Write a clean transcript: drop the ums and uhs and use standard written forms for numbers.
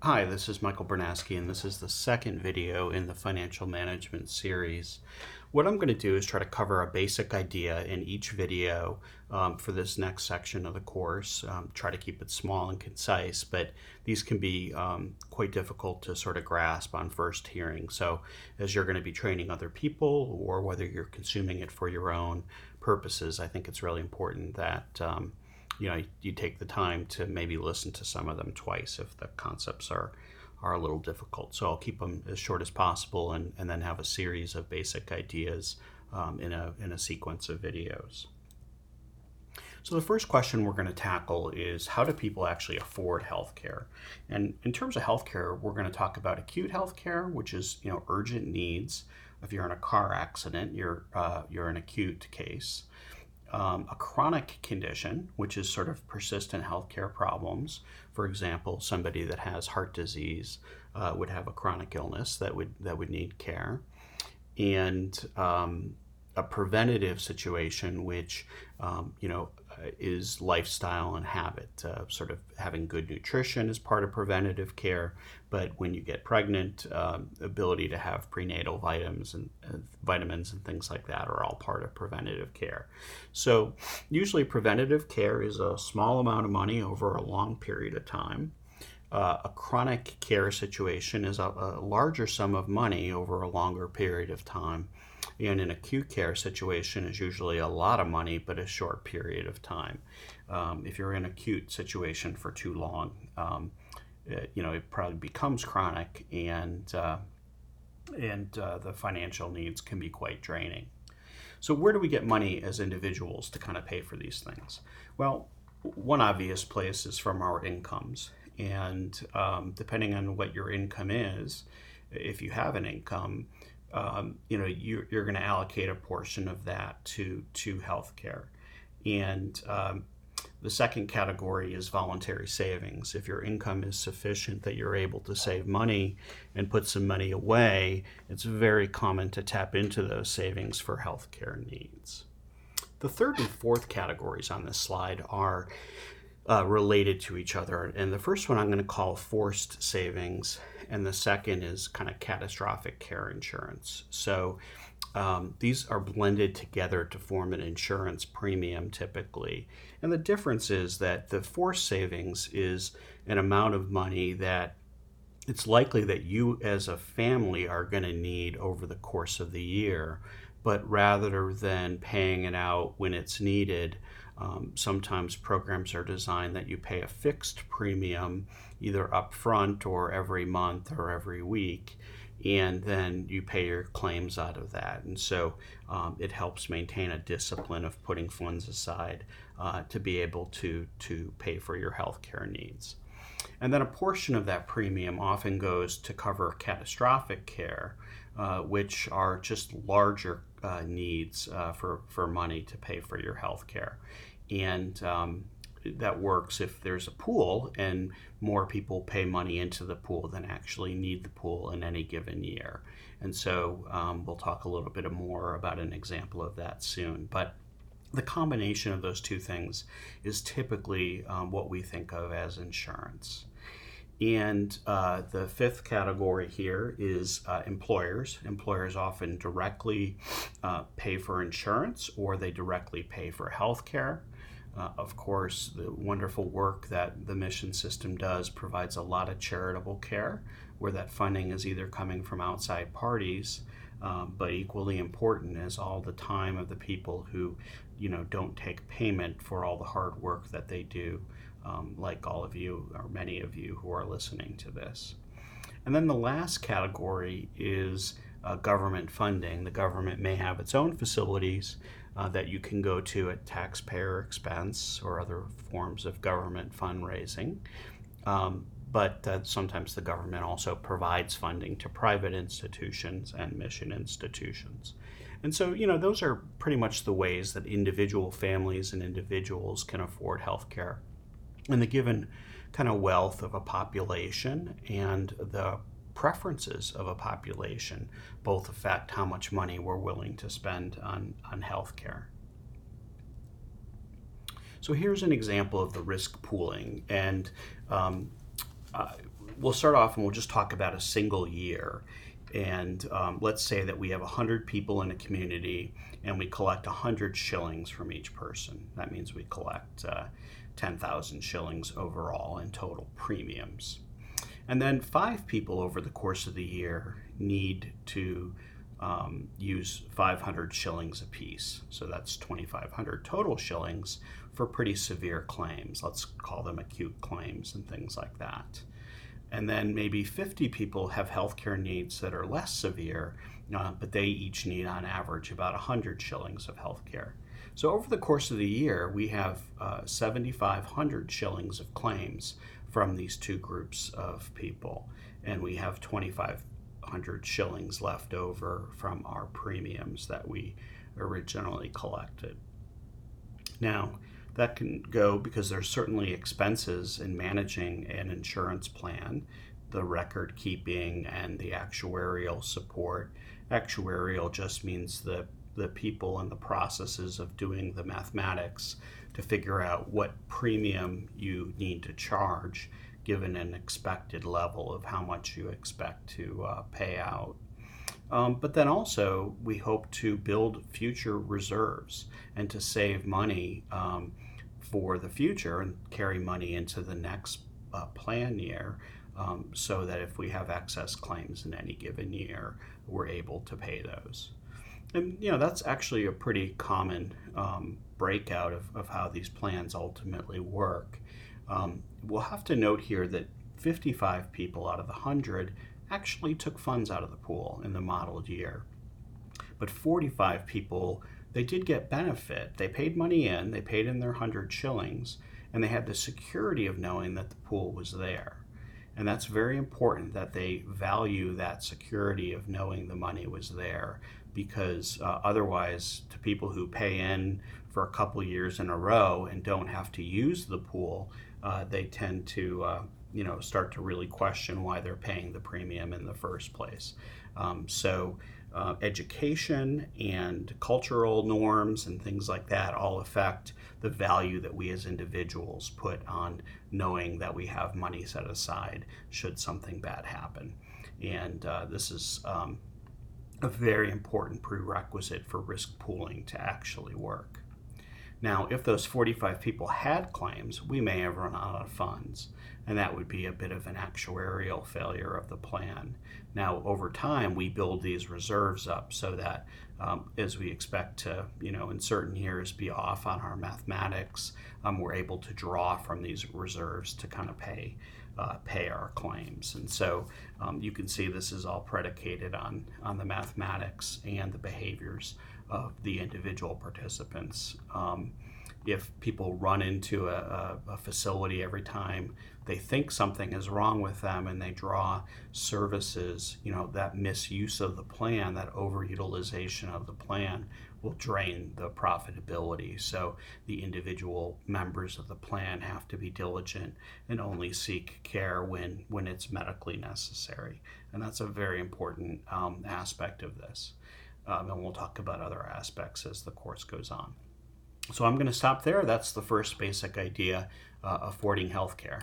Hi, this is Michael Bernaski, and this is the second video in the financial management series. What I'm going to do is try to cover a basic idea in each video for this next section of the course. Try to keep it small and concise, but these can be quite difficult to sort of grasp on first hearing. So as you're going to be training other people, or whether you're consuming it for your own purposes, I think it's really important that you take the time to maybe listen to some of them twice if the concepts are a little difficult. So I'll keep them as short as possible and then have a series of basic ideas in a sequence of videos. So the first question we're going to tackle is, how do people actually afford healthcare? And in terms of healthcare, we're going to talk about acute healthcare, which is urgent needs. If you're in a car accident, you're an acute case. A chronic condition, which is sort of persistent healthcare problems. For example, somebody that has heart disease would have a chronic illness that would need care. And a preventative situation, which is lifestyle and habit. Sort of having good nutrition is part of preventative care, but when you get pregnant, ability to have prenatal vitamins and things like that are all part of preventative care. So usually preventative care is a small amount of money over a long period of time. A chronic care situation is a larger sum of money over a longer period of time. And an acute care situation is usually a lot of money, but a short period of time. If you're in an acute situation for too long, it probably becomes chronic, and the financial needs can be quite draining. So where do we get money as individuals to kind of pay for these things? Well, one obvious place is from our incomes. And depending on what your income is, if you have an income, you're going to allocate a portion of that to healthcare. And the second category is voluntary savings. If your income is sufficient that you're able to save money and put some money away, it's very common to tap into those savings for healthcare needs. The third and fourth categories on this slide are related to each other. And the first one I'm going to call forced savings, and the second is kind of catastrophic care insurance. So these are blended together to form an insurance premium typically. And the difference is that the forced savings is an amount of money that it's likely that you as a family are going to need over the course of the year, but rather than paying it out when it's needed, sometimes programs are designed that you pay a fixed premium either upfront or every month or every week, and then you pay your claims out of that. And so it helps maintain a discipline of putting funds aside to be able to pay for your healthcare needs. And then a portion of that premium often goes to cover catastrophic care, which are just larger needs for money to pay for your health care. And that works if there's a pool and more people pay money into the pool than actually need the pool in any given year. And so we'll talk a little bit more about an example of that soon. But the combination of those two things is typically what we think of as insurance. And the fifth category here is employers. Employers often directly pay for insurance, or they directly pay for health care. Of course, the wonderful work that the mission system does provides a lot of charitable care, where that funding is either coming from outside parties, but equally important is all the time of the people who don't take payment for all the hard work that they do, like all of you or many of you who are listening to this. And then the last category is government funding. The government may have its own facilities that you can go to at taxpayer expense or other forms of government fundraising. But sometimes the government also provides funding to private institutions and mission institutions. And so, those are pretty much the ways that individual families and individuals can afford health care. And the given kind of wealth of a population and the preferences of a population both affect how much money we're willing to spend on health care. So here's an example of the risk pooling. And we'll start off and we'll just talk about a single year. And let's say that we have 100 people in a community and we collect 100 shillings from each person. That means we collect 10,000 shillings overall in total premiums. And then 5 people over the course of the year need to use 500 shillings apiece. So that's 2,500 total shillings for pretty severe claims. Let's call them acute claims and things like that. And then maybe 50 people have healthcare needs that are less severe, but they each need on average about 100 shillings of healthcare. So over the course of the year, we have 7,500 shillings of claims from these two groups of people, and we have 2,500 shillings left over from our premiums that we originally collected. Now, that can go because there's certainly expenses in managing an insurance plan, the record keeping and the actuarial support. Actuarial just means the people and the processes of doing the mathematics to figure out what premium you need to charge given an expected level of how much you expect to pay out. But then also we hope to build future reserves and to save money for the future and carry money into the next plan year, so that if we have excess claims in any given year, we're able to pay those. And that's actually a pretty common breakout of how these plans ultimately work. We'll have to note here that 55 people out of the 100 actually took funds out of the pool in the modeled year. But 45 people, they did get benefit. They paid money in, they paid in their 100 shillings, and they had the security of knowing that the pool was there. And that's very important that they value that security of knowing the money was there, because otherwise, to people who pay in for a couple years in a row and don't have to use the pool, they tend to start to really question why they're paying the premium in the first place. So education and cultural norms and things like that all affect the value that we as individuals put on knowing that we have money set aside should something bad happen. And this is a very important prerequisite for risk pooling to actually work. Now, if those 45 people had claims, we may have run out of funds, and that would be a bit of an actuarial failure of the plan. Now, over time, we build these reserves up so that as we expect to, in certain years be off on our mathematics, we're able to draw from these reserves to kind of pay our claims. And so you can see this is all predicated on the mathematics and the behaviors of the individual participants. If people run into a facility every time they think something is wrong with them and they draw services, that misuse of the plan, that overutilization of the plan will drain the profitability. So the individual members of the plan have to be diligent and only seek care when it's medically necessary. And that's a very important aspect of this. And we'll talk about other aspects as the course goes on. So I'm going to stop there. That's the first basic idea, affording healthcare.